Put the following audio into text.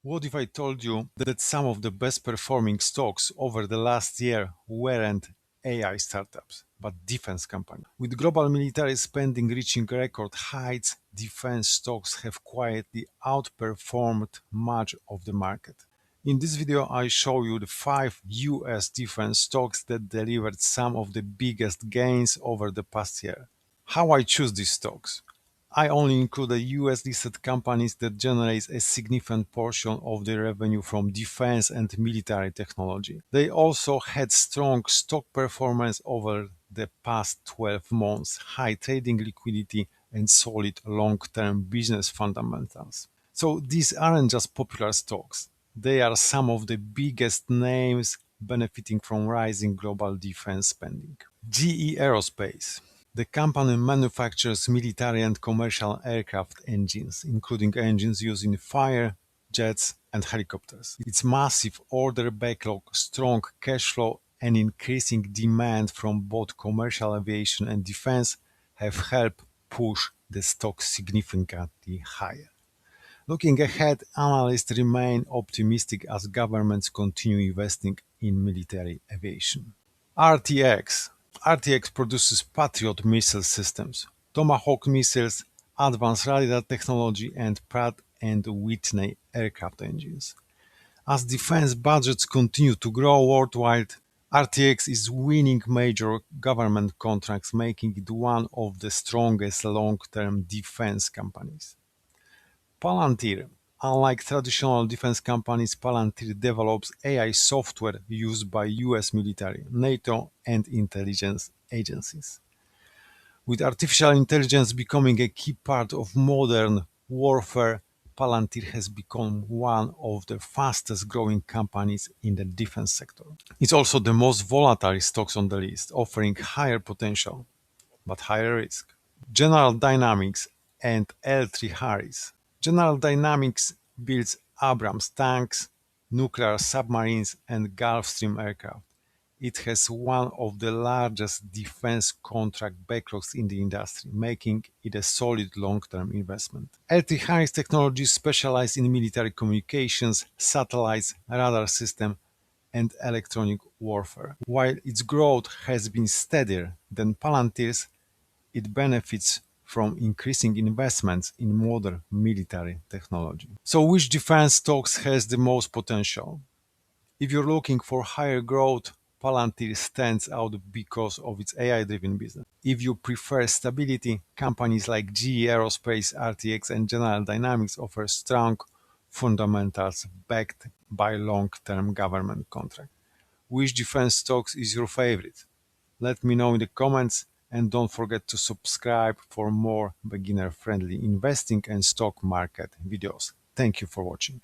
What if I told you that some of the best performing stocks over the last year weren't AI startups, but defense companies? With global military spending reaching record heights, defense stocks have quietly outperformed much of the market. In this video, I show you the 5 US defense stocks that delivered some of the biggest gains over the past year. How I choose these stocks? I only include the US listed companies that generate a significant portion of their revenue from defense and military technology. They also had strong stock performance over the past 12 months, high trading liquidity, and solid long-term business fundamentals. So these aren't just popular stocks. They are some of the biggest names benefiting from rising global defense spending. GE Aerospace. The company manufactures military and commercial aircraft engines, including engines used in fire, jets, and helicopters. Its massive order backlog, strong cash flow, and increasing demand from both commercial aviation and defense have helped push the stock significantly higher. Looking ahead, analysts remain optimistic as governments continue investing in military aviation. RTX. RTX produces Patriot missile systems, Tomahawk missiles, advanced radar technology, and Pratt and Whitney aircraft engines. As defense budgets continue to grow worldwide, RTX is winning major government contracts, making it one of the strongest long-term defense companies. Palantir. Unlike traditional defense companies, Palantir develops AI software used by US military, NATO, and intelligence agencies. With artificial intelligence becoming a key part of modern warfare, Palantir has become one of the fastest growing companies in the defense sector. It's also the most volatile stocks on the list, offering higher potential but higher risk. General Dynamics and L3Harris. General Dynamics builds Abrams tanks, nuclear submarines, and Gulfstream aircraft. It has one of the largest defense contract backlogs in the industry, making it a solid long-term investment. L3Harris Technologies specialize in military communications, satellites, radar systems, and electronic warfare. While its growth has been steadier than Palantir's, it benefits from increasing investments in modern military technology. So which defense stocks has the most potential? If you're looking for higher growth, Palantir stands out because of its AI-driven business. If you prefer stability, companies like GE Aerospace, RTX, and General Dynamics offer strong fundamentals backed by long-term government contracts. Which defense stocks is your favorite? Let me know in the comments, and don't forget to subscribe for more beginner-friendly investing and stock market videos. Thank you for watching.